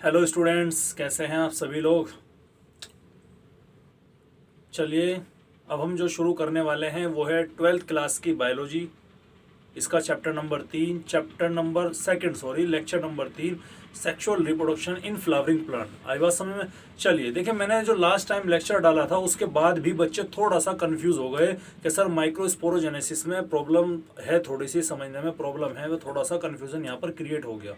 Hello students, कैसे हैं आप सभी लोग। चलिए, अब हम जो शुरू करने वाले हैं वो है 12th क्लास की बायोलॉजी। इसका chapter number second lecture number 3, sexual reproduction in flowering plant. आई बात समझ में। चलिए देखिए, मैंने जो लास्ट टाइम लेक्चर डाला था उसके बाद भी बच्चे थोड़ा सा कंफ्यूज हो गए कि सर माइक्रोस्पोरोजेनेसिस में प्रॉब्लम है, थोड़ी सी समझने में प्रॉब्लम है, वो थोड़ा सा कंफ्यूजन यहाँ पर क्रिएट हो गया।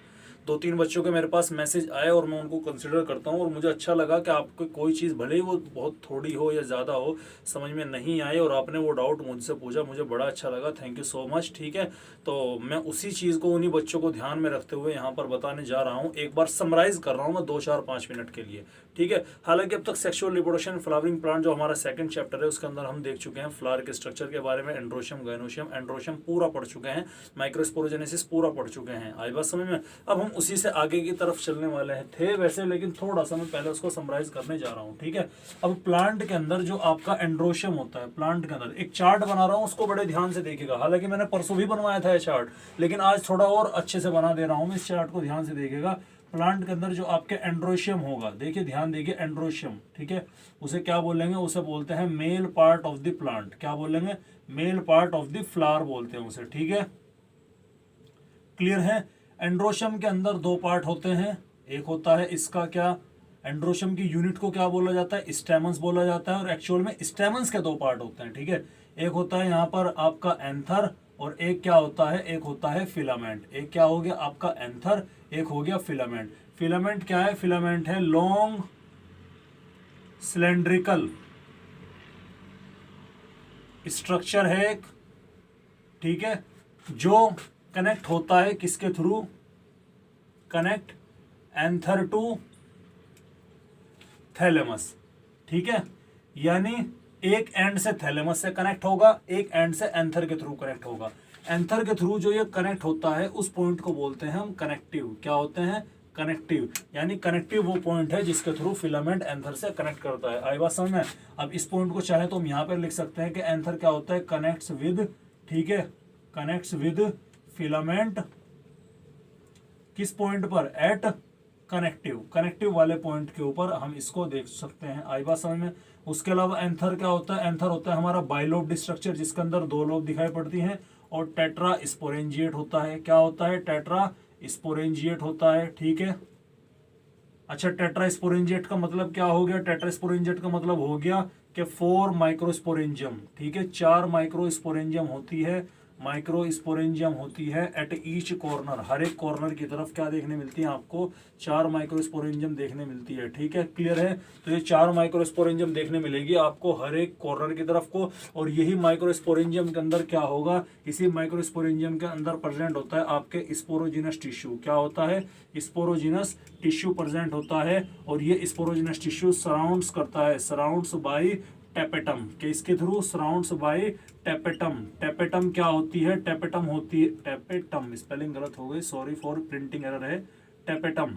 2-3 बच्चों के मेरे पास मैसेज आए और मैं उनको कंसिडर करता हूँ और मुझे अच्छा लगा कि आपको कोई चीज़ भले ही वो बहुत थोड़ी हो या ज़्यादा हो समझ में नहीं आए और आपने वो डाउट मुझसे पूछा, मुझे बड़ा अच्छा लगा। Thank you so much. ठीक है, तो मैं उसी चीज़ को उन्हीं बच्चों को ध्यान में रखते हुए यहाँ पर बताने जा रहा हूँ। एक बार समराइज कर रहा हूँ मैं 2-4-5 मिनट के लिए। ठीक है, हालांकि अब तक सेक्सुअल रिप्रोडक्शन फ्लावरिंग प्लांट जो हमारा सेकंड चैप्टर है उसके अंदर हम देख चुके हैं फ्लावर के स्ट्रक्चर के बारे में, एंड्रोशियम गायनोशियम एंड्रोशियम पूरा पढ़ चुके हैं, माइक्रोस्पोरोजेनेसिस पूरा पढ़ चुके हैं। आई बात समझ में। अब हम उसी से आगे की तरफ चलने वाले हैं थे वैसे, लेकिन थोड़ा सा मैं पहले उसको समराइज करने जा रहा हूँ। ठीक है, अब प्लांट के अंदर जो आपका एंड्रोशियम होता है, प्लांट के अंदर एक चार्ट बना रहा हूँ, उसको बड़े ध्यान से देखिएगा। हालांकि मैंने परसों भी बनवाया था ये चार्ट, लेकिन आज थोड़ा और अच्छे से बना दे रहा हूँ। इस चार्ट को ध्यान से देखिएगा। प्लांट के अंदर जो आपके एंड्रोशियम होगा, देखिए ध्यान देखिए, एंड्रोशियम। ठीक है, उसे क्या बोलेंगे, उसे बोलते हैं male part of the plant. क्या बोलेंगे, male part of the flower बोलते हैं उसे। ठीक है, क्लियर है। एंड्रोशियम के अंदर दो पार्ट होते हैं, एक होता है इसका क्या, एंड्रोशियम की यूनिट को क्या बोला जाता है, स्टेमन्स बोला जाता है। और एक्चुअल में स्टेमन्स के दो पार्ट होते हैं। ठीक है, एक होता है यहाँ पर आपका एंथर और एक क्या होता है, एक होता है फिलामेंट। एक क्या हो गया आपका एंथर, एक हो गया फिलामेंट। फिलामेंट क्या है, फिलामेंट है लॉन्ग सिलेंड्रिकल स्ट्रक्चर है एक। ठीक है, जो कनेक्ट होता है किसके through, connect anther to thalamus. ठीक है, यानी एक एंड से थैलेमस से कनेक्ट होगा, एक एंड से एंथर के थ्रू कनेक्ट होगा। एंथर के थ्रू जो ये कनेक्ट होता है उस पॉइंट को बोलते हैं हम कनेक्टिव। क्या होते हैं, कनेक्टिव। यानी कनेक्टिव वो पॉइंट है जिसके थ्रू फिलामेंट एंथर से कनेक्ट करता है। आई बात समझ में। अब इस पॉइंट को चाहे तो हम यहाँ पर लिख सकते हैं कि एंथर क्या होता है, कनेक्ट्स विद, ठीक है, कनेक्ट्स विद फिलामेंट किस पॉइंट पर, एट कनेक्टिव, कनेक्टिव वाले पॉइंट के ऊपर हम इसको देख सकते हैं। आई बात समझ में। उसके अलावा एंथर क्या होता है, एंथर होता है हमारा बाइलोब्ड स्ट्रक्चर जिसके अंदर दो लोब दिखाई पड़ती हैं। और टेट्रा स्पोरेंजिएट होता है। क्या होता है, टेट्रा स्पोरेंजिएट होता है। ठीक है, अच्छा, टेट्रा स्पोरेंजिएट का मतलब क्या हो गया, टेट्रा स्पोरेंजिएट का मतलब हो गया कि 4 माइक्रोस्पोरेंजियम। ठीक है, 4 माइक्रोस्पोरेंजियम होती है, माइक्रोस्पोरेंजियम होती है एट ईच कॉर्नर। हर एक कॉर्नर की तरफ क्या देखने मिलती है आपको, 4 माइक्रोस्पोरेंजियम देखने मिलती है। ठीक है, क्लियर है। तो ये 4 माइक्रोस्पोरेंजियम देखने मिलेगी आपको हर एक कॉर्नर की तरफ को। और यही माइक्रोस्पोरेंजियम के अंदर क्या होगा, इसी माइक्रोस्पोरेंजियम के अंदर प्रेजेंट होता है आपके स्पोरोजिनस टिश्यू। क्या होता है, स्पोरोजिनस टिश्यू प्रेजेंट होता है। और ये स्पोरोजिनस टिश्यू सराउंड्स करता है, सराउंड्स बाई टेपेटम। के इसके through, surrounds by tapetum. Tapetum क्या होती है, टेपेटम होती है, टेपेटम स्पेलिंग गलत हो गई, सॉरी फॉर प्रिंटिंग एरर है। टेपेटम,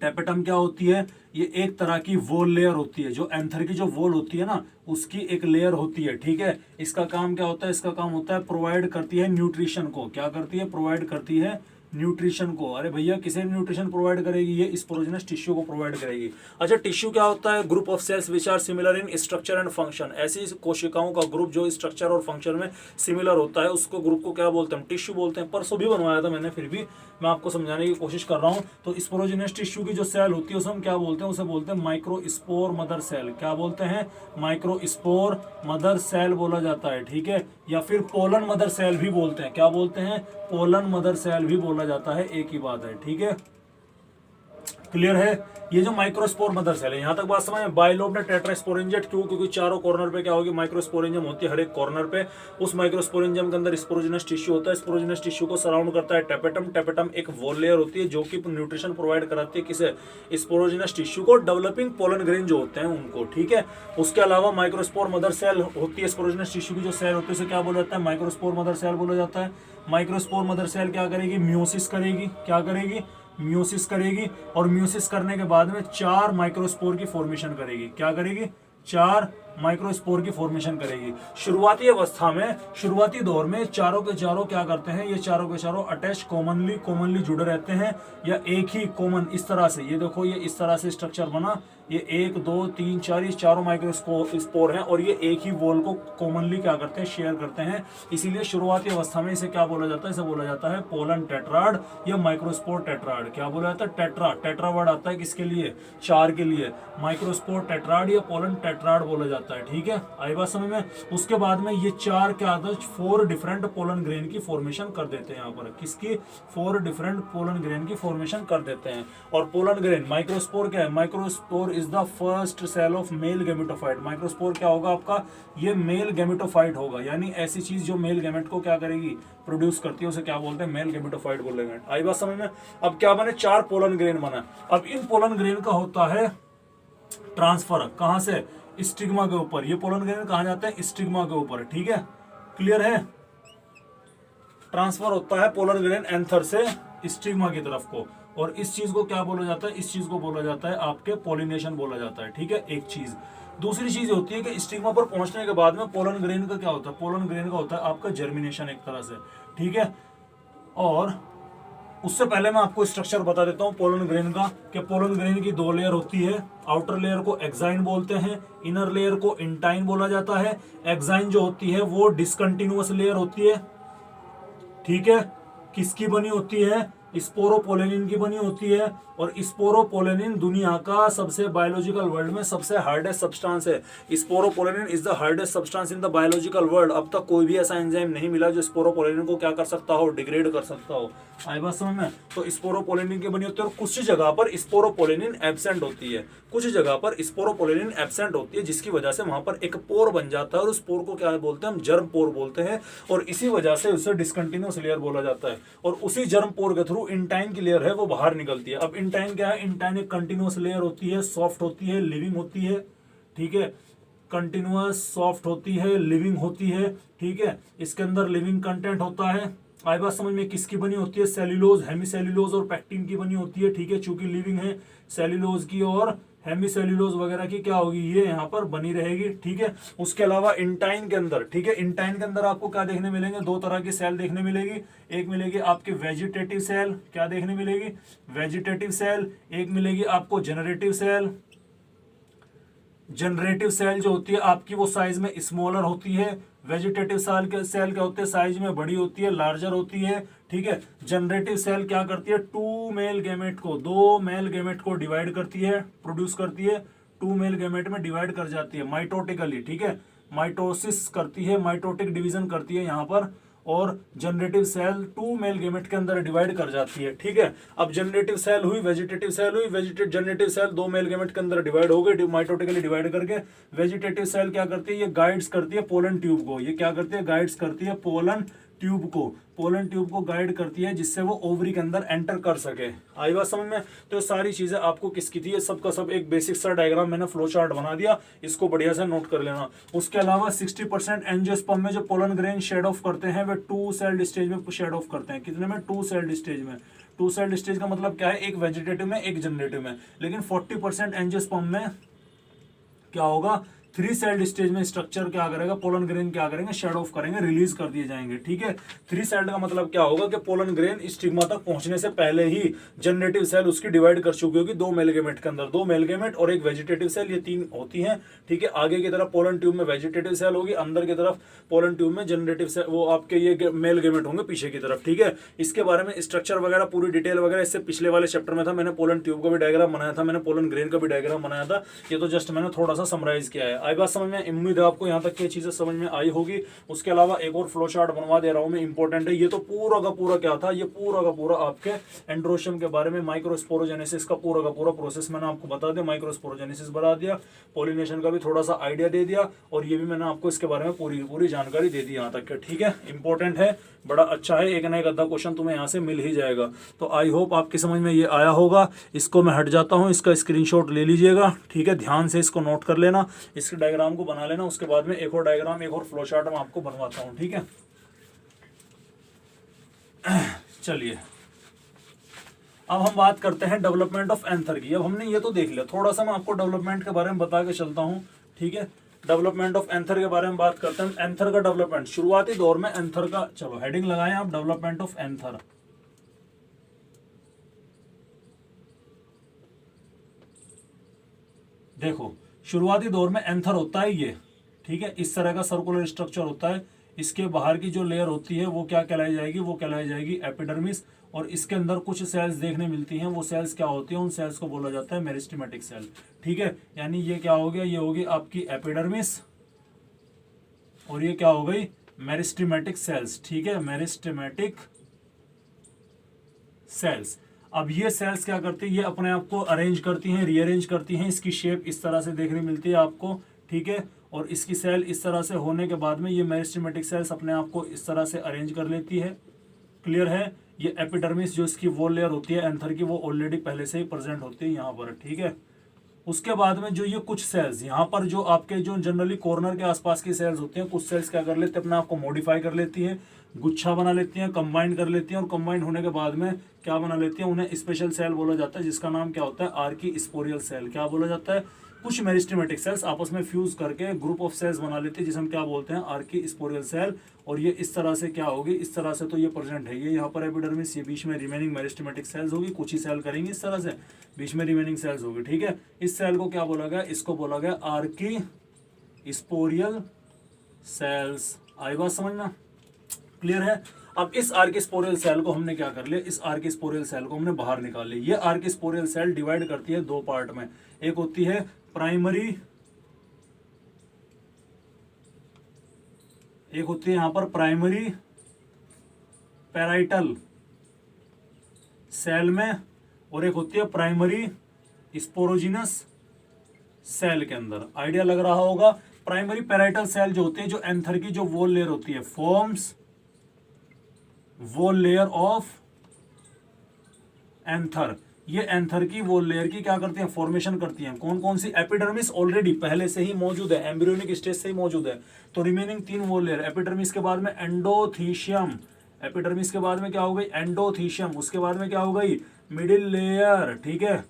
टेपेटम क्या होती है, ये एक तरह की वॉल लेयर होती है। जो एंथर की जो वॉल होती है ना, उसकी एक लेयर होती है। ठीक है, इसका काम क्या होता है, इसका काम होता है प्रोवाइड करती है न्यूट्रिशन को। क्या करती है, प्रोवाइड करती है न्यूट्रिशन को। अरे भैया, किसे न्यूट्रिशन प्रोवाइड करेगी, ये स्पोरोजिनस टिश्यू को प्रोवाइड करेगी। अच्छा, टिश्यू क्या होता है, group of cells which are similar in structure and function. ऐसी कोशिकाओं का ग्रुप जो स्ट्रक्चर और फंक्शन में सिमिलर होता है, उसको ग्रुप को क्या बोलते हैं, टिश्यू बोलते हैं। परसों भी बनवाया था मैंने, फिर भी मैं आपको समझाने की कोशिश कर रहा हूँ। तो स्पोरोजिनस टिश्यू की जो सेल होती है उसे हम क्या बोलते हैं, उसे बोलते हैं माइक्रोस्पोर मदर सेल। क्या बोलते हैं, माइक्रोस्पोर मदर सेल बोला जाता है। ठीक है, या फिर पोलन मदर सेल भी बोलते हैं। क्या बोलते हैं, पोलन मदर सेल भी बोला जाता है, एक ही बात है। ठीक है, क्लियर है। ये जो माइक्रोस्पोर मदर सेल है, यहां तक बात समझ में। बाइलोब ने टेट्रास्पोरेंजिएट क्यों, क्योंकि चारों कॉर्नर पे क्या होगी, माइक्रोस्पोरेंजियम होती है हर एक कॉर्नर पे। उस माइक्रोस्पोरेंजियम के अंदर स्पोरोजिनस टिश्यू होता है। स्पोरोजिनस टिश्यू को सराउंड करता है टेपेटम। टेपेटम एक वॉल लेयर होती है जो कि न्यूट्रिशन प्रोवाइड कराती है किसे, स्पोरोजिनस टिश्यू को, डेवलपिंग पोलन ग्रेन जो होते हैं उनको। ठीक है, उसके अलावा माइक्रोस्पोर मदर सेल होती है, स्पोरोजिनस टिश्यू की जो सेल होती है उसे क्या बोला जाता है, माइक्रोस्पोर मदर सेल बोला जाता है। माइक्रोस्पोर मदर सेल क्या करेगी, म्यूसिस करेगी। क्या करेगी, म्यूसिस करेगी। और म्यूसिस करने के बाद में 4 माइक्रोस्पोर की फॉर्मेशन करेगी। क्या करेगी, 4 माइक्रोस्पोर की फॉर्मेशन करेगी। शुरुआती अवस्था में, शुरुआती दौर में चारों के चारों क्या करते हैं, ये चारों के चारों अटैच कॉमनली जुड़े रहते हैं, या एक ही कॉमन इस तरह से, ये देखो ये इस तरह से स्ट्रक्चर बना, ये 1 2 3 4 ये चारों माइक्रोस्पोर हैं और ये एक ही वॉल को कॉमनली क्या करते हैं, शेयर करते हैं। इसीलिए शुरुआती अवस्था में इसे क्या बोला जाता है, इसे बोला जाता है पोलन टेट्राड या माइक्रोस्पोर टेट्राड। क्या बोला जाता है, टेट्रा, टेट्रा वर्ड आता है किसके लिए, 4 के लिए, माइक्रोस्पोर टेट्राड या पोलन टेट्राड बोला जाता है। ठीक है, आई बात समझ में। उसके बाद में ये 4 क्या आता है, 4 डिफरेंट पोलन ग्रेन की फॉर्मेशन कर देते हैं। यहाँ पर किसकी, 4 डिफरेंट पोलन ग्रेन की फॉर्मेशन कर देते हैं। और पोलन ग्रेन, माइक्रोस्पोर क्या है, microspore is the first cell of male gametophyte. Microspore क्या होगा आपका, ये मेल गैमेटोफाइट होगा, यानी ऐसी चीज जो मेल गैमेट को क्या करेगी, प्रोड्यूस करती है, उसे क्या बोलते हैं, मेल गैमेटोफाइट बोलेंगे। आई बात समझ में। अब क्या बने, 4 पोलन ग्रेन बना। अब इन पोलन ग्रेन का होता है ट्रांसफर, कहां से, स्टिग्मा के ऊपर। ये पोलन ग्रेन कहां जाते हैं, स्टिग्मा के ऊपर। ठीक है, क्लियर है। ट्रांसफर होता है पोलन ग्रेन एंथर से स्टिग्मा की तरफ को, और इस चीज को क्या बोला जाता है, इस चीज को बोला जाता है आपके पोलिनेशन बोला जाता है। ठीक है, एक चीज। दूसरी चीज होती है कि स्टिग्मा पर पहुंचने के बाद में पोलन ग्रेन का क्या होता है, पोलन ग्रेन का होता है आपका जर्मिनेशन एक तरह से। ठीक है, और उससे पहले मैं आपको स्ट्रक्चर बता देता हूं पोलन ग्रेन का, कि पोलन ग्रेन की 2 लेयर होती है। आउटर लेयर को एक्साइन बोलते हैं, इनर लेयर को इंटाइन बोला जाता है। एक्साइन जो होती है वो डिसकंटिन्यूअस लेयर होती है। ठीक है, किसकी बनी होती है, स्पोरोपोलेनिन की बनी होती है। और स्पोरोपोलेनिन दुनिया का सबसे बायोलॉजिकल वर्ल्ड में सबसे हार्डेस्ट सब्सटेंस है। Sporopollenin is the hardest substance in the biological world. अब तक कोई भी ऐसा एंजाइम नहीं मिला जो स्पोरोपोलेनिन को क्या कर सकता हो, डिग्रेड कर सकता हो। आई बात समझ में। तो स्पोरोपोलेनिन की बनी होती है, और कुछ जगह पर स्पोरोपोलेनिन एब्सेंट होती है, कुछ जगह पर स्पोरोपोलेनिन एब्सेंट होती है, जिसकी वजह से वहां पर एक पोर बन जाता है, और उस पोर को क्या बोलते हैं हम, जर्म पोर बोलते हैं। और इसी वजह से उसे डिसकंटिन्यूअस लेयर बोला जाता है। और उसी जर्म पोर के थ्रू इंटाइन की लेयर है वो बाहर निकलती है। अब इंटाइन क्या है, इंटाइन एक कंटिन्यूअस लेयर होती है, सॉफ्ट होती है, लिविंग होती है। ठीक है, कंटिन्यूअस सॉफ्ट होती है, लिविंग होती है। ठीक है, इसके अंदर लिविंग कंटेंट होता है। आई बात समझ में। किसकी बनी होती है, सेल्यूलोज, हेमीसेल्यूलोज और पैक्टिन की बनी होती है। ठीक है, चूंकि लिविंग है, सेल्यूलोज की और हेमीसेल्यूलोज वगैरह की क्या होगी, ये यहाँ पर बनी रहेगी। ठीक है, उसके अलावा इंटाइन के अंदर, ठीक है, इंटाइन के अंदर आपको क्या देखने मिलेंगे, 2 तरह की सेल देखने मिलेगी। एक मिलेगी आपकी वेजिटेटिव सेल, क्या देखने मिलेगी, वेजिटेटिव सेल। एक मिलेगी आपको जनरेटिव सेल। जनरेटिव सेल जो होती है आपकी वो साइज में स्मॉलर होती है। वेजिटेटिव सेल क्या होते हैं, साइज में बड़ी होती है, लार्जर होती है। ठीक है, जनरेटिव सेल क्या करती है, 2 मेल गैमेट को, 2 मेल गैमेट को डिवाइड करती है, प्रोड्यूस करती है, 2 मेल गैमेट में डिवाइड कर जाती है माइटोटिकली। ठीक है, माइटोसिस करती है, माइटोटिक डिवीजन करती है यहाँ पर। और जनरेटिव सेल 2 मेल गैमेट के अंदर डिवाइड कर जाती है। ठीक है, अब जनरेटिव सेल हुई, वेजिटेटिव सेल हुई, जनरेटिव सेल 2 मेल गैमेट के अंदर डिवाइड हो गई, माइटोटिकली डिवाइड करके। वेजिटेटिव सेल क्या करती है, ये गाइड्स करती है पोलन ट्यूब को। ये क्या करती है, गाइड्स करती है पोलन ट्यूब को, पोलन ट्यूब को गाइड करती है, जिससे वो ओवरी के अंदर एंटर कर सके। आई बात समझ में। तो सारी चीजें आपको किसकी थी, सब का सब एक बेसिक सा डायग्राम मैंने फ्लो चार्ट बना दिया, इसको बढ़िया से नोट कर लेना। उसके अलावा 60% एंजियोस्पर्म में जो पोलन ग्रेन शेड ऑफ करते हैं वे 2 सेल्ड स्टेज में शेड ऑफ करते हैं। कितने में, 2 सेल्ड स्टेज में। 2 सेल्ड स्टेज का मतलब क्या है, एक वेजिटेटिव में एक जनरेटिव में। लेकिन 40% एंजियोस्पर्म में क्या होगा, 3 सेल्ड स्टेज में स्ट्रक्चर क्या करेगा, पोलन ग्रेन क्या करेंगे, शेड ऑफ करेंगे, रिलीज कर दिए जाएंगे। ठीक है, 3 सेल्ड का मतलब क्या होगा कि पोलन ग्रेन स्टिग्मा तक पहुंचने से पहले ही जनरेटिव सेल उसकी डिवाइड कर चुकी होगी 2 मेल गैमेट के अंदर, 2 मेल गैमेट और एक वेजिटेटिव सेल, ये 3 होती हैं। ठीक है, आगे की तरफ पोलन ट्यूब में वेजिटेटिव सेल होगी, अंदर की तरफ पोलन ट्यूब में जनरेटिव सेल, वो आपके ये मेल गैमेट होंगे पीछे की तरफ। ठीक है, इसके बारे में स्ट्रक्चर वगैरह पूरी डिटेल वगैरह इससे पिछले वाले चैप्टर में था। मैंने पोलन ट्यूब का भी डायग्राम बनाया था, मैंने पोलन ग्रेन का भी डायग्राम बनाया था। ये तो जस्ट मैंने थोड़ा सा समराइज किया है। आई बात समझ में, उम्मीद है आपको यहाँ तक की चीजें समझ में आई होगी। उसके अलावा एक और फ्लो चार्ट बनवा दे रहा हूँ मैं, इंपॉर्टेंट है। ये तो पूरा का पूरा क्या था, ये पूरा का पूरा आपके एंड्रोशियम के बारे में, माइक्रोस्पोरोजेनेसिस का पूरा प्रोसेस मैंने आपको बता दिया, माइक्रोस्पोरोजेनेसिस बता दिया, पॉलिनेशन का भी थोड़ा सा आइडिया दे दिया, और ये भी मैंने आपको इसके बारे में पूरी जानकारी दे दी यहाँ तक के। ठीक है, इंपॉर्टेंट है, बड़ा अच्छा है, एक ना एक आधा क्वेश्चन तुम्हें यहाँ से मिल ही जाएगा। तो आई होप आपकी समझ में ये आया होगा। इसको मैं हट जाता हूँ, इसका स्क्रीनशॉट ले लीजिएगा। ठीक है, ध्यान से इसको नोट कर लेना, इसके डायग्राम को बना लेना। उसके बाद में एक और डायग्राम, एक और फ्लो चार्ट मैं आपको बनवाता हूँ। ठीक है, चलिए अब हम बात करते हैं डेवलपमेंट ऑफ एंथर की। अब हमने ये तो देख लिया, थोड़ा सा मैं आपको डेवलपमेंट के बारे में बता के चलता हूँ। ठीक है, डेवलपमेंट ऑफ एंथर के बारे में बात करते हैं। एंथर का डेवलपमेंट शुरुआती दौर में एंथर का, चलो हेडिंग लगाएं आप, डेवलपमेंट ऑफ एंथर। देखो शुरुआती दौर में एंथर होता है ये, ठीक है, इस तरह का सर्कुलर स्ट्रक्चर होता है। इसके बाहर की जो लेयर होती है वो क्या कहलाई जाएगी, वो कहलाई जाएगी एपिडर्मिस। और इसके अंदर कुछ सेल्स देखने मिलती हैं, वो सेल्स क्या होती हैं, उन सेल्स को बोला जाता है मेरिस्टेमेटिक सेल, ठीक है। यानी ये क्या हो गया, ये होगी आपकी एपिडर्मिस और ये क्या हो गई, मेरिस्टेमेटिक सेल्स, ठीक है, मेरिस्टेमेटिक सेल्स। अब ये सेल्स क्या करती है, ये अपने आप को अरेंज करती हैं, रीअरेंज करती हैं। इसकी शेप इस तरह से देखने मिलती है आपको, ठीक है। और इसकी सेल इस तरह से होने के बाद में ये मेरिस्टेमेटिक सेल्स अपने आप को इस तरह से अरेंज कर लेती है। क्लियर है। ये एपिडर्मिस जो इसकी वो लेयर होती है एंथर की, वो ऑलरेडी पहले से ही प्रेजेंट होती है यहाँ पर, ठीक है। उसके बाद में जो ये कुछ सेल्स यहाँ पर जो आपके जो जनरली कॉर्नर के आसपास की सेल्स होती हैं, कुछ सेल्स क्या कर लेते हैं, अपने आप को मॉडिफाई कर लेती हैं, गुच्छा बना लेती हैं, कंबाइन कर लेती हैं। और कंबाइन होने के बाद में क्या बना लेती हैं, उन्हें स्पेशल सेल बोला जाता है, जिसका नाम क्या होता है, आर्की स्पोरियल सेल। क्या बोला जाता है, कुछ मेरिस्टेमेटिक सेल्स आपस में फ्यूज करके ग्रुप ऑफ सेल्स बना लेते हैं, जिसे हम क्या बोलते हैं, आर्की स्पोरियल सेल। और ये इस तरह से क्या होगी, इस तरह से तो ये प्रेजेंट है, ये यहाँ पर एपिडर्मिस, ये बीच में रिमेनिंग मेरिस्टेमेटिक सेल्स होगी, कुछ ही सेल करेंगे इस तरह से, बीच में रिमेनिंग सेल्स होगी, ठीक है। इस सेल को क्या बोला गया, इसको बोला गया आर्की स्पोरियल सेल्स। आई बात समझ में, क्लियर है। अब इस आर्की स्पोरियल सेल को हमने क्या कर लिया, इस आर्की स्पोरियल सेल को हमने बाहर निकाल लिया। ये आर्की स्पोरियल सेल डिवाइड करती है दो पार्ट में, एक होती है प्राइमरी, एक होती है यहां पर प्राइमरी पैराइटल सेल में, और एक होती है प्राइमरी स्पोरोजिनस सेल के अंदर। आइडिया लग रहा होगा। प्राइमरी पैराइटल सेल जो होते हैं, जो एंथर की जो वॉल लेयर होती है, forms wall layer of anther. ये एंथर की वॉल लेयर की क्या करती हैं, फॉर्मेशन करती हैं। कौन कौन सी, एपिडर्मिस ऑलरेडी पहले से ही मौजूद है, एम्ब्रियोनिक स्टेज से ही मौजूद है, तो रिमेनिंग तीन वॉल लेयर, एपिडर्मिस के बाद में एंडोथीशियम, एपिडर्मिस के बाद में क्या हो गई, एंडोथीशियम, उसके बाद में क्या हो गई, मिडिल लेयर, ठीक है,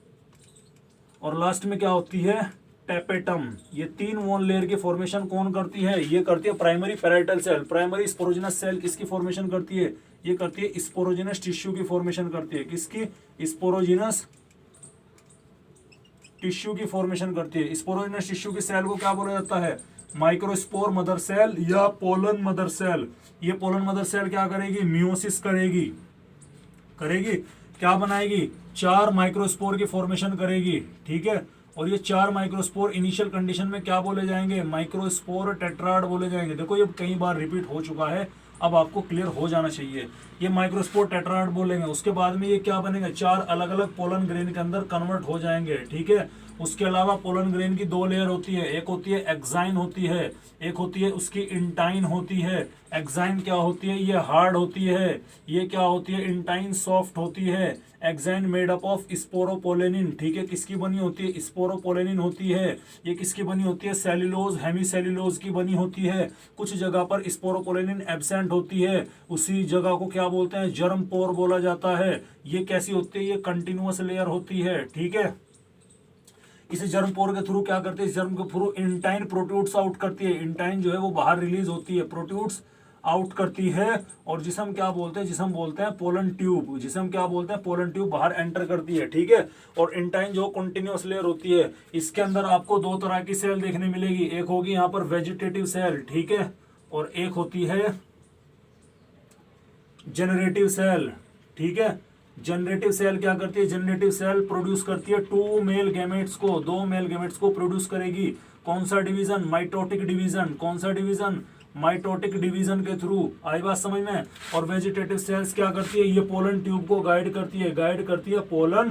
और लास्ट में क्या होती है, टेपेटम। ये तीन वॉल लेयर की फॉर्मेशन कौन करती है, ये करती है primary parietal cell. Primary sporogenous cell किसकी फॉर्मेशन करती है, ये करती है स्पोरोजिनस टिश्यू की फॉर्मेशन करती है। किसकी, स्पोरोजिनस टिश्यू की फॉर्मेशन करती है। स्पोरोजिनस टिश्यू की सेल को क्या बोला जाता है, माइक्रोस्पोर मदर सेल या पोलन मदर सेल। ये पोलन मदर सेल क्या करेगी, मियोसिस करेगी, क्या बनाएगी, चार माइक्रोस्पोर की फॉर्मेशन करेगी, ठीक है। और ये चार माइक्रोस्पोर इनिशियल कंडीशन में क्या बोले जाएंगे, माइक्रोस्पोर टेट्राड बोले जाएंगे। देखो ये कई बार रिपीट हो चुका है, अब आपको क्लियर हो जाना चाहिए। ये माइक्रोस्पोर टेट्राड बोलेंगे, उसके बाद में ये क्या बनेगा, चार अलग अलग पोलन ग्रेन के अंदर कन्वर्ट हो जाएंगे, ठीक है। उसके अलावा पोलन ग्रेन की दो लेयर होती है, एक होती है एक्साइन होती है, एक होती है उसकी इंटाइन होती है। एक्साइन क्या होती है, ये हार्ड होती है, ये क्या होती है, इंटाइन सॉफ्ट होती है। Exine made up of sporopollenin, ठीक है, किसकी बनी होती है, स्पोरोपोलेनिन होती है। ये किसकी बनी होती है, सेल्यूलोज, हेमी सेल्यूलोज की बनी होती है। कुछ जगह पर स्पोरोपोलेनिन एब्सेंट होती है, उसी जगह को क्या बोलते हैं, जर्म पोर बोला जाता है। ये कैसी होती है, ये कंटिन्यूअस लेयर होती है, ठीक है। इसे जर्म पोर के थ्रू क्या करते हैं, इस जर्म के थ्रू इंटाइन प्रोट्यूड्स आउट करती है। इंटाइन जो है वो बाहर रिलीज होती है, प्रोट्यूड्स आउट करती है। और जिसे हम क्या बोलते हैं, जिसे हम बोलते हैं पोलन ट्यूब, जिसे हम क्या बोलते हैं, पोलन ट्यूब बाहर एंटर करती है, ठीक है। और इंटाइन जो कंटिन्यूअस लेयर होती है, इसके अंदर आपको दो तरह की सेल देखने मिलेगी। एक होगी यहाँ पर वेजिटेटिव सेल, ठीक है, और एक होती है जनरेटिव सेल, ठीक है। जनरेटिव सेल क्या करती है, जनरेटिव सेल प्रोड्यूस करती है टू मेल गैमेट्स को, दो मेल गैमेट्स को प्रोड्यूस करेगी। कौन सा डिवीजन, माइटोटिक डिवीजन। कौन सा डिवीजन, माइटोटिक डिवीजन के थ्रू। आई बात समझ में। और वेजिटेटिव सेल्स क्या करती है, ये पोलन ट्यूब को गाइड करती है, पोलन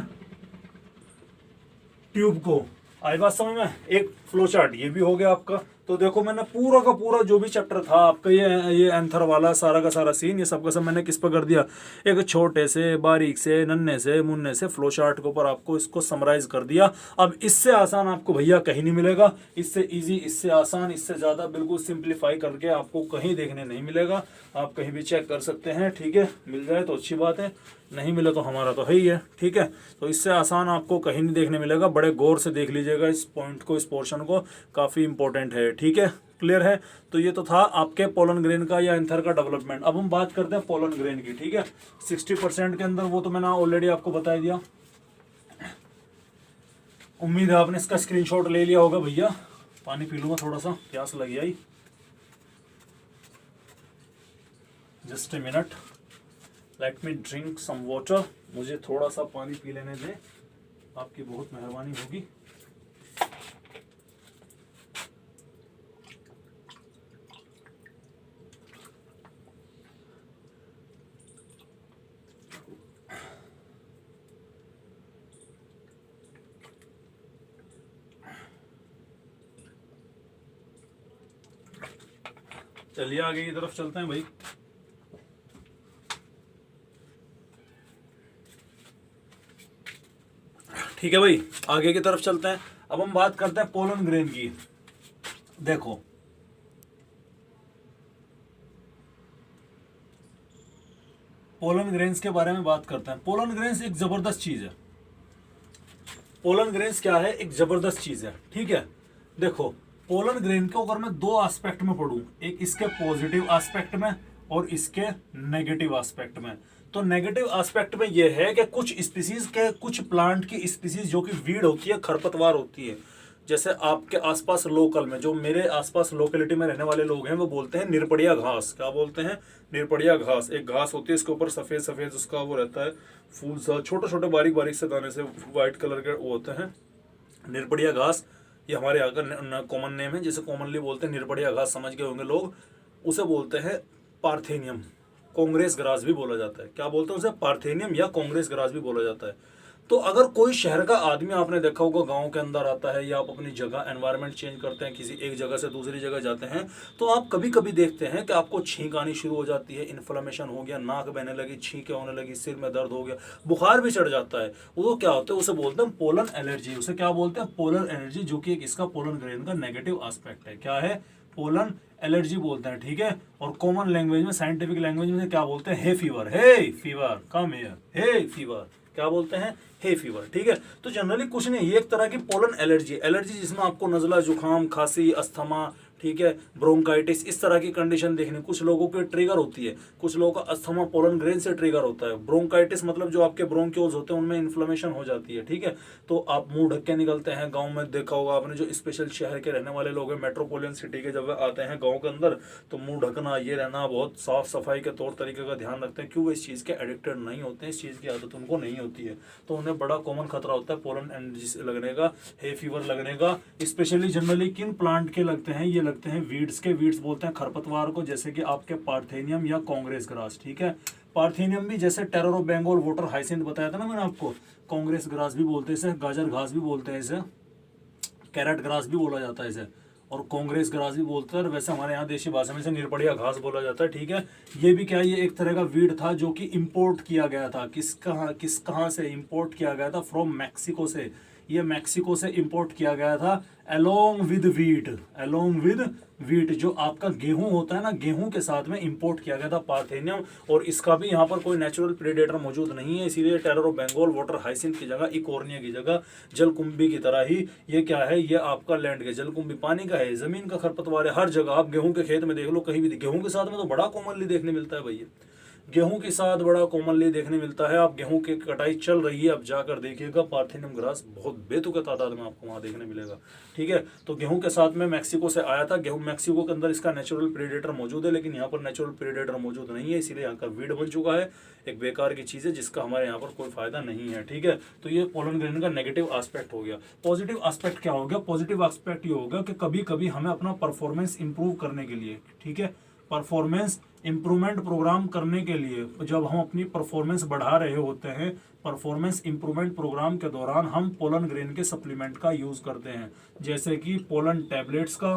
ट्यूब को। आई बात समझ में। एक फ्लो चार्ट ये भी हो गया आपका। तो देखो मैंने पूरा का पूरा जो भी चैप्टर था आपका, ये एंथर वाला सारा का सारा सीन, ये सब का सब मैंने किस पर कर दिया, एक छोटे से बारीक से नन्हे से मुन्ने से फ्लो चार्ट के ऊपर आपको इसको समराइज कर दिया। अब इससे आसान आपको भैया कहीं नहीं मिलेगा, इससे इजी, इससे आसान, इससे ज़्यादा बिल्कुल सिंप्लीफाई करके आपको कहीं देखने नहीं मिलेगा। आप कहीं भी चेक कर सकते हैं, ठीक है। मिल जाए तो अच्छी बात है, नहीं मिले तो हमारा तो है ही है, ठीक है। तो इससे आसान आपको कहीं नहीं देखने मिलेगा। बड़े गौर से देख लीजिएगा इस पॉइंट को, इस पोर्शन को, काफ़ी इंपॉर्टेंट है, ठीक है, क्लियर है। तो ये तो था आपके पोलन ग्रेन का या एंथर का डेवलपमेंट। अब हम बात करते हैं पोलन ग्रेन की, ठीक है। 60% के अंदर वो तो मैंने ऑलरेडी आपको बता दिया। उम्मीद है आपने इसका स्क्रीनशॉट ले लिया होगा। भैया पानी पी लूंगा, थोड़ा सा प्यास लगी आई, just a minute, let me drink some water. मुझे थोड़ा सा पानी पी लेने दें, आपकी बहुत मेहरबानी होगी। चलिए आगे की तरफ चलते हैं भाई। ठीक है भाई, आगे की तरफ चलते हैं। अब हम बात करते हैं पोलन ग्रेन की। देखो पोलन ग्रेन्स के बारे में बात करते हैं। पोलन ग्रेन्स एक जबरदस्त चीज है। पोलन ग्रेन्स क्या है, एक जबरदस्त चीज है, ठीक है। देखो पोलन ग्रेन को अगर मैं दो एस्पेक्ट में पढ़ूं, एक इसके पॉजिटिव एस्पेक्ट में और इसके नेगेटिव एस्पेक्ट में, तो नेगेटिव एस्पेक्ट में यह है कि कुछ स्पीसीज के, कुछ प्लांट की स्पीसीज जो कि वीड होती है, खरपतवार होती है, जैसे आपके आसपास लोकल में, जो मेरे आसपास लोकेलिटी में रहने वाले लोग हैं वो बोलते हैं निरपड़िया घास। क्या बोलते हैं? निरपड़िया घास। एक घास होती है, इसके ऊपर सफेद सफेद उसका वो रहता है, फूल सा, छोटे छोटे बारीक बारीक से दाने से व्हाइट कलर के वो होते हैं, निरपड़िया घास। ये हमारे यहाँ का कॉमन नेम है, जिसे कॉमनली बोलते हैं निरपड़िया घास, समझ गए होंगे लोग। उसे बोलते हैं पार्थेनियम, कांग्रेस ग्रास भी बोला जाता है। क्या बोलते हैं उसे? पार्थेनियम या कांग्रेस ग्रास भी बोला जाता है। तो अगर कोई शहर का आदमी, आपने देखा होगा, गांव के अंदर आता है या आप अपनी जगह एनवायरनमेंट चेंज करते हैं, किसी एक जगह से दूसरी जगह जाते हैं, तो आप कभी कभी देखते हैं कि आपको छींक आनी शुरू हो जाती है, इन्फ्लेमेशन हो गया, नाक बहने लगी, छींकें होने लगी, सिर में दर्द हो गया, बुखार भी चढ़ जाता है। वो क्या होता है? उसे बोलते हैं पोलन एलर्जी। उसे क्या बोलते हैं? पोलन एलर्जी, जो कि एक इसका पोलन ग्रेन का नेगेटिव एस्पेक्ट है। क्या है? पोलन एलर्जी बोलते हैं, ठीक है। और कॉमन लैंग्वेज में, साइंटिफिक लैंग्वेज में क्या बोलते हैं? Hay fever, hay fever, come here, hay fever. क्या बोलते हैं? हे फीवर, ठीक है। तो जनरली कुछ नहीं, ये एक तरह की पोलन एलर्जी, एलर्जी जिसमें आपको नजला, जुकाम, खांसी, अस्थमा, ठीक है, ब्रोंकाइटिस, इस तरह की कंडीशन देखने, कुछ लोगों के ट्रिगर होती है। कुछ लोगों का अस्थमा पोलन ग्रेन से ट्रिगर होता है। ब्रोंकाइटिस मतलब जो आपके ब्रोंक्योल्स होते हैं उनमें इन्फ्लेमेशन हो जाती है, ठीक है। तो आप मुंह ढक के निकलते हैं। गांव में देखा होगा आपने, जो स्पेशल शहर के रहने वाले लोग हैं, मेट्रोपोलियन सिटी के, जब वे आते हैं गाँव के अंदर, तो मुंह ढकना, ये रहना, बहुत साफ सफाई के तौर तरीके का ध्यान रखते हैं। क्यों? वो इस चीज़ के एडिक्टेड नहीं होते हैं, इस चीज़ की आदत उनको नहीं होती है, तो उन्हें बड़ा कॉमन खतरा होता है पोलन एलर्जी लगने का, हे फीवर लगने का। स्पेशली जनरली किन प्लांट के लगते हैं? ये लगते हैं वीड्स के। वीड्स बोलते हैं खरपतवार को, जैसे कि आपके पार्थेनियम या कांग्रेस ग्रास, ठीक है। पार्थेनियम भी जैसे terror of Bengal water hyacinth बताया था ना मैंने आपको, कांग्रेस ग्रास भी बोलते हैं इसे, गाजर घास भी बोलते हैं इसे, कैरेट ग्रास भी बोला जाता है इसे, और कांग्रेस ग्रास भी बोलते हैं। और वैसे हमारे यहाँ देशी भाषा में इसे निरपड़िया घास बोला जाता है, ठीक है। ये भी क्या है? ये एक तरह का वीड था जो कि इंपोर्ट किया गया था। किस कहाँ से इंपोर्ट किया गया था? फ्रॉम मैक्सिको से। ये मैक्सिको से इंपोर्ट किया गया था, along with wheat, along with wheat, जो आपका गेहूं होता है ना, गेहूं के साथ में इंपोर्ट किया गया था पार्थेनियम। और इसका भी यहाँ पर कोई नेचुरल प्रेडेटर मौजूद नहीं है, इसीलिए terror of Bengal water hyacinth की जगह, इकोर्निया की जगह, जलकुंभी की तरह ही ये क्या है? ये आपका लैंड के जलकुंभी पानी का है, जमीन का खरपतवार है। हर जगह आप गेहूं के खेत में देख लो, कहीं भी गेहूं के साथ में तो बड़ा कॉमनली देखने मिलता है भैया, गेहूं के साथ बड़ा कॉमनली देखने मिलता है। आप गेहूं की कटाई चल रही है, अब जाकर देखिएगा, पार्थेनियम ग्रास बहुत बेतुके तादाद में आपको वहां देखने मिलेगा, ठीक है। तो गेहूं के साथ में मैक्सिको से आया था। गेहूं मैक्सिको के अंदर इसका नेचुरल प्रेडेटर मौजूद है, लेकिन यहाँ पर नेचुरल प्रेडेटर मौजूद नहीं है, इसीलिए यहाँ का वीड बन चुका है। एक बेकार की चीज है जिसका हमारे यहाँ पर कोई फायदा नहीं है, ठीक है। तो ये पोलन ग्रेन का नेगेटिव एस्पेक्ट हो गया। पॉजिटिव एस्पेक्ट क्या हो गया? पॉजिटिव एस्पेक्ट ये होगा कि कभी कभी हमें अपना परफॉर्मेंस इंप्रूव करने के लिए, ठीक है, परफॉर्मेंस इंप्रूवमेंट प्रोग्राम करने के लिए, जब हम अपनी परफॉर्मेंस बढ़ा रहे होते हैं, परफॉर्मेंस इंप्रूवमेंट प्रोग्राम के दौरान हम पोलन ग्रेन के सप्लीमेंट का यूज करते हैं, जैसे कि पोलन टैबलेट्स का,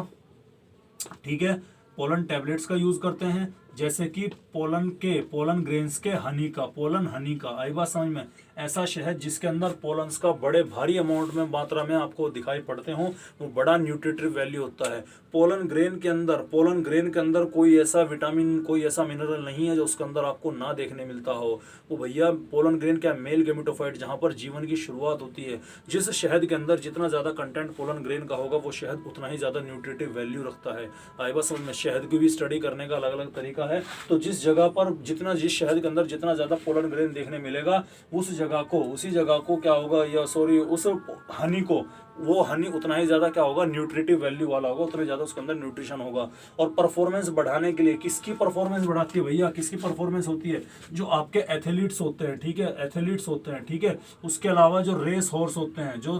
ठीक है, पोलन टैबलेट्स का यूज करते हैं। जैसे कि पोलन ग्रेन्स के हनी का, पोलन हनी का, आई बात समझ में। ऐसा शहद जिसके अंदर पोलन्स का बड़े भारी अमाउंट में मात्रा में आपको दिखाई पड़ते हो, वो बड़ा न्यूट्रिटिव वैल्यू होता है। पोलन ग्रेन के अंदर कोई ऐसा विटामिन, कोई ऐसा मिनरल नहीं है जो उसके अंदर आपको ना देखने मिलता हो। वो भैया पोलन ग्रेन क्या, मेल गेमेटोफाइट, जहाँ पर जीवन की शुरुआत होती है। जिस शहद के अंदर जितना ज़्यादा कंटेंट पोलन ग्रेन का होगा, वो शहद उतना ही ज़्यादा न्यूट्रिटिव वैल्यू रखता है। आई बस में शहद की भी स्टडी करने का अलग अलग तरीका है। तो जिस जगह पर जिस शहद के अंदर जितना ज़्यादा पोलन ग्रेन देखने मिलेगा, उसी जगह को क्या होगा, या सॉरी उस हनी को, वो हनी उतना ही ज़्यादा क्या होगा, न्यूट्रिटिव वैल्यू वाला होगा, उतना ज़्यादा उसके अंदर न्यूट्रिशन होगा। और परफॉर्मेंस बढ़ाने के लिए किसकी परफॉर्मेंस बढ़ाती है भैया, किसकी परफॉर्मेंस होती है, जो आपके एथलीट्स होते हैं, ठीक है, एथलीट्स होते हैं, ठीक है। उसके अलावा जो रेस हॉर्स होते हैं, जो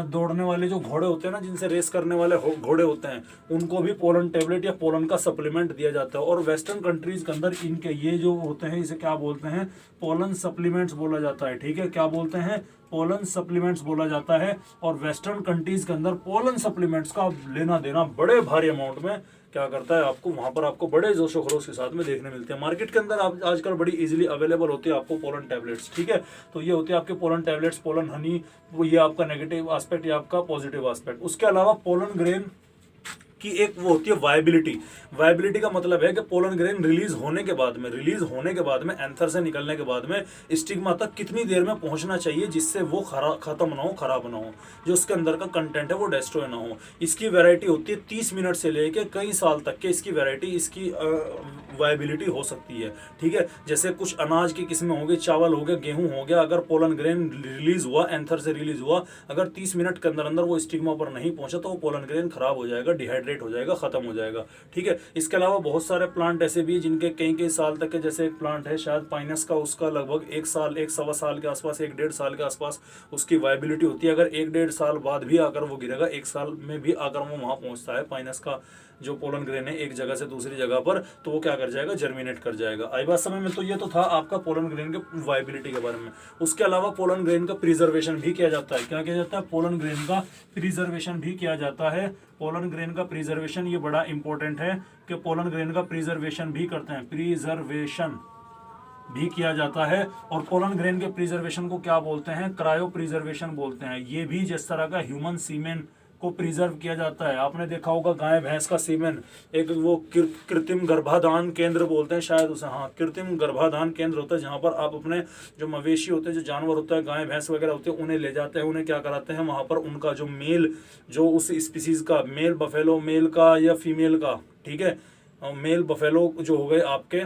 दौड़ने वाले जो घोड़े होते हैं ना, जिनसे रेस करने वाले घोड़े होते हैं, उनको भी पोलन टेबलेट या पोलन का सप्लीमेंट दिया जाता है। और वेस्टर्न कंट्रीज के अंदर इनके ये जो होते हैं, इसे क्या बोलते हैं, पोलन सप्लीमेंट्स बोला जाता है, ठीक है। क्या बोलते हैं, पोलन सप्लीमेंट्स बोला जाता है। और वेस्टर्न कंट्रीज के अंदर पोलन सप्लीमेंट्स का लेना देना बड़े भारी अमाउंट में क्या करता है, आपको वहां पर आपको बड़े जोशो खरोश के साथ में देखने मिलते हैं। मार्केट के अंदर आप आजकल बड़ी इजीली अवेलेबल होती है आपको पोलन टैबलेट्स, ठीक है। तो ये होती है आपके पोलन टैबलेट्स, पोलन हनी, वो ये आपका नेगेटिव एस्पेक्ट, ये आपका पॉजिटिव एस्पेक्ट। उसके अलावा पोलन ग्रेन की एक वो होती है वायबिलिटी का मतलब है कि पोलन ग्रेन रिलीज होने के बाद में एंथर से निकलने के बाद में स्टिग्मा तक कितनी देर में पहुंचना चाहिए, जिससे वो खत्म ना हो, खराब ना हो, जो उसके अंदर का कंटेंट है वो डिस्ट्रॉय ना हो। इसकी वैरायटी होती है 30 मिनट से लेके कई साल तक के इसकी वैरायटी, इसकी वायबिलिटी हो सकती है, ठीक है। जैसे कुछ अनाज की किस्में हो गई, चावल हो गया, गेहूं हो गया, अगर पोलन ग्रेन रिलीज हुआ, एंथर से रिलीज हुआ, अगर 30 मिनट के अंदर वो स्टिग्मा पर नहीं पहुंचा, तो वो पोलन ग्रेन खराब हो जाएगा, डिहाइड्रेट हो जाएगा, खत्म हो जाएगा, ठीक है। इसके अलावा बहुत सारे प्लांट ऐसे भी जिनके कई साल तक के, जैसे एक प्लांट है शायद पाइनस का, उसका लगभग 1 साल, 1 सवा साल के आसपास, 1 डेढ़ साल के आसपास उसकी वायबिलिटी होती है। अगर 1 डेढ़ साल बाद भी आकर वो गिरेगा, 1 साल में भी आकर वो वहां पहुंचता है, पाइनस का जो पोलन ग्रेन है एक जगह से दूसरी जगह पर, तो वो क्या कर जाएगा, जर्मिनेट कर जाएगा। आई बात समय में। तो ये तो था आपका पोलन ग्रेन के वायबिलिटी के बारे में। उसके अलावा पोलन ग्रेन का प्रिजर्वेशन भी किया जाता है। क्या किया जाता है, पोलन ग्रेन का प्रिजर्वेशन भी किया जाता है। पोलन ग्रेन का प्रिजर्वेशन ये बड़ा इंपॉर्टेंट है कि पोलन ग्रेन का प्रिजर्वेशन भी करते हैं, प्रिजर्वेशन भी किया जाता है। और पोलन ग्रेन के प्रिजर्वेशन को क्या बोलते हैं, क्रायो प्रिजर्वेशन बोलते हैं। ये भी जिस तरह का ह्यूमन सीमेन को प्रिजर्व किया जाता है, आपने देखा होगा गाय भैंस का सीमेन, एक वो कृत्रिम गर्भाधान केंद्र बोलते हैं शायद उसे, हाँ, कृत्रिम गर्भाधान केंद्र होता है, जहाँ पर आप अपने जो मवेशी होते हैं, जो जानवर होता है, गाय भैंस वगैरह होते हैं, उन्हें ले जाते हैं, उन्हें क्या कराते हैं, वहाँ पर उनका जो मेल, जो उस स्पीसीज का मेल बफेलो, मेल का या फीमेल का, ठीक है, मेल बफेलो जो हो गए आपके,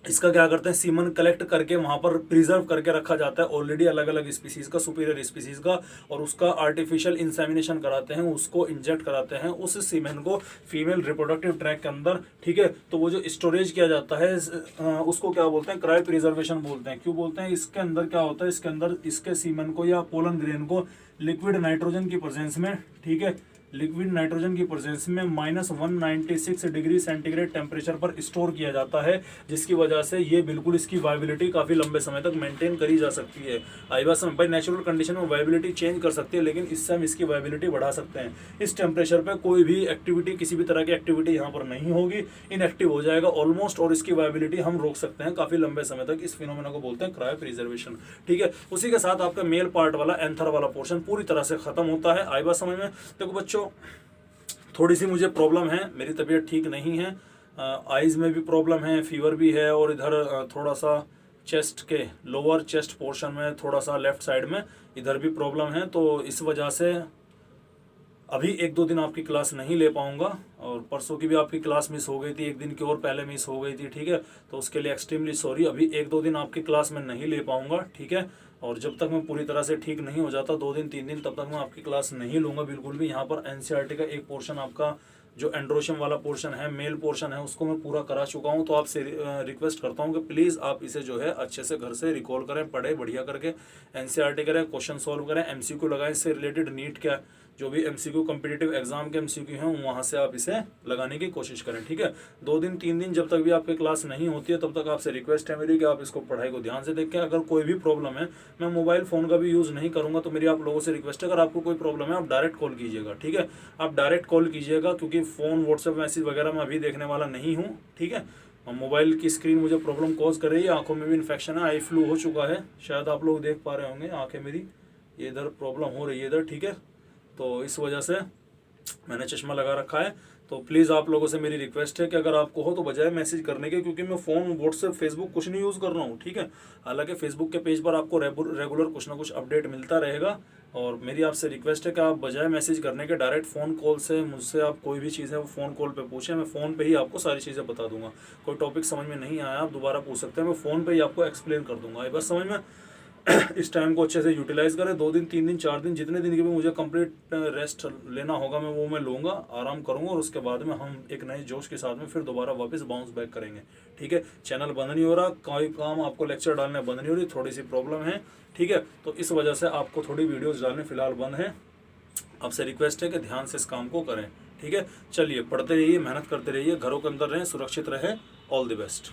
इसका क्या करते हैं, सीमन कलेक्ट करके वहां पर प्रिजर्व करके रखा जाता है ऑलरेडी अलग अलग स्पीसीज का, सुपीरियर स्पीसीज का, और उसका आर्टिफिशियल इंसेमिनेशन कराते हैं, उसको इंजेक्ट कराते हैं उस सीमेन को फीमेल रिप्रोडक्टिव ट्रैक के अंदर, ठीक है। तो वो जो स्टोरेज किया जाता है उसको क्या बोलते हैं, क्रायो प्रिजर्वेशन बोलते हैं। क्यों बोलते हैं, इसके अंदर क्या होता है, इसके अंदर इसके सीमेन को या पोलन ग्रेन को लिक्विड नाइट्रोजन की प्रेजेंस में, ठीक है, लिक्विड नाइट्रोजन की प्रेजेंस में -196 डिग्री सेंटीग्रेड टेम्परेचर पर स्टोर किया जाता है, जिसकी वजह से ये बिल्कुल इसकी वायबिलिटी काफ़ी लंबे समय तक मेंटेन करी जा सकती है। आई बात समझ, भाई नेचुरल कंडीशन में वायबिलिटी चेंज कर सकती है, लेकिन इससे हम इसकी वायबिलिटी बढ़ा सकते हैं। इस टेम्परेचर पर कोई भी एक्टिविटी, किसी भी तरह की एक्टिविटी यहाँ पर नहीं होगी, इनएक्टिव हो जाएगा ऑलमोस्ट, और इसकी वायबिलिटी हम रोक सकते हैं काफ़ी लंबे समय तक। इस फिनोमेना को बोलते हैं क्रायो प्रिजर्वेशन, ठीक है। उसी के साथ आपका मेल पार्ट वाला, एंथर वाला पोर्शन पूरी तरह से खत्म होता है। आई बात समझ में। देखो बच्चों, थोड़ी सी मुझे प्रॉब्लम है, मेरी तबीयत ठीक नहीं है, आइज़ में भी प्रॉब्लम है, फीवर भी है, और इधर थोड़ा सा चेस्ट के लोअर चेस्ट पोर्शन में, थोड़ा सा लेफ्ट साइड में इधर भी प्रॉब्लम है। तो इस वजह से अभी 1-2 दिन आपकी क्लास नहीं ले पाऊंगा, और परसों की भी आपकी क्लास मिस हो गई थी, 1 दिन की और पहले मिस हो गई थी, ठीक है। तो उसके लिए एक्सट्रीमली सॉरी, अभी 1-2 दिन आपकी क्लास में नहीं ले पाऊंगा, ठीक है। और जब तक मैं पूरी तरह से ठीक नहीं हो जाता, 2 दिन 3 दिन, तब तक मैं आपकी क्लास नहीं लूँगा बिल्कुल भी। यहाँ पर एनसीईआरटी का एक पोर्शन, आपका जो एंड्रोशियम वाला पोर्शन है, मेल पोर्शन है, उसको मैं पूरा करा चुका हूँ। तो आपसे रिक्वेस्ट करता हूँ कि प्लीज़ आप इसे जो है अच्छे से घर से रिकॉल करें, पढ़े बढ़िया करके, एनसीईआरटी करें, क्वेश्चन सॉल्व करें, एमसीक्यू लगाएं, इससे रिलेटेड नीट का जो भी MCQ कॉम्पिटिटिव एग्जाम के MCQ हैं वहाँ से आप इसे लगाने की कोशिश करें, ठीक है। 2 दिन 3 दिन जब तक भी आपकी क्लास नहीं होती है तब तक आपसे रिक्वेस्ट है मेरी कि आप इसको पढ़ाई को ध्यान से देखें। अगर कोई भी प्रॉब्लम है, मैं मोबाइल फ़ोन का भी यूज़ नहीं करूँगा, तो मेरी आप लोगों से रिक्वेस्ट है, अगर आपको कोई प्रॉब्लम है आप डायरेक्ट कॉल कीजिएगा, ठीक है। आप डायरेक्ट कॉल कीजिएगा, क्योंकि फ़ोन व्हाट्सएप मैसेज वगैरह मैं अभी देखने वाला नहीं हूँ, ठीक है। मोबाइल की स्क्रीन मुझे प्रॉब्लम कॉज कर रही है, आंखों में भी इन्फेक्शन है, आई फ्लू हो चुका है, शायद आप लोग देख पा रहे होंगे आंखें मेरी, ये इधर प्रॉब्लम हो रही है इधर, ठीक है। तो इस वजह से मैंने चश्मा लगा रखा है। तो प्लीज़ आप लोगों से मेरी रिक्वेस्ट है कि अगर आपको हो तो बजाय मैसेज करने के, क्योंकि मैं फ़ोन व्हाट्सएप फेसबुक कुछ नहीं यूज़ कर रहा हूँ, ठीक है। हालांकि फेसबुक के पेज पर आपको रेगुलर कुछ ना कुछ अपडेट मिलता रहेगा, और मेरी आपसे रिक्वेस्ट है कि आप बजाय मैसेज करने के डायरेक्ट फ़ोन कॉल से मुझसे आप कोई भी चीज़ है वो फ़ोन कॉल पे पूछें, मैं फ़ोन पे ही आपको सारी चीज़ें बता दूंगा। कोई टॉपिक समझ में नहीं आया आप दोबारा पूछ सकते हैं, मैं फ़ोन पे ही आपको एक्सप्लेन कर दूंगा। ये बस समझ में इस टाइम को अच्छे से यूटिलाइज करें। 2 दिन 3 दिन 4 दिन जितने दिन की भी मुझे कंप्लीट रेस्ट लेना होगा मैं लूँगा, आराम करूँगा, और उसके बाद में हम एक नए जोश के साथ में फिर दोबारा वापस बाउंस बैक करेंगे, ठीक है। चैनल बंद नहीं हो रहा, कोई काम आपको लेक्चर डालने बंद नहीं हो रही, थोड़ी सी प्रॉब्लम है, ठीक है। तो इस वजह से आपको थोड़ी वीडियोज़ डालने फिलहाल बंद है। आपसे रिक्वेस्ट है कि ध्यान से इस काम को करें, ठीक है। चलिए पढ़ते रहिए, मेहनत करते रहिए, घरों के अंदर रहें, सुरक्षित रहें। All the best.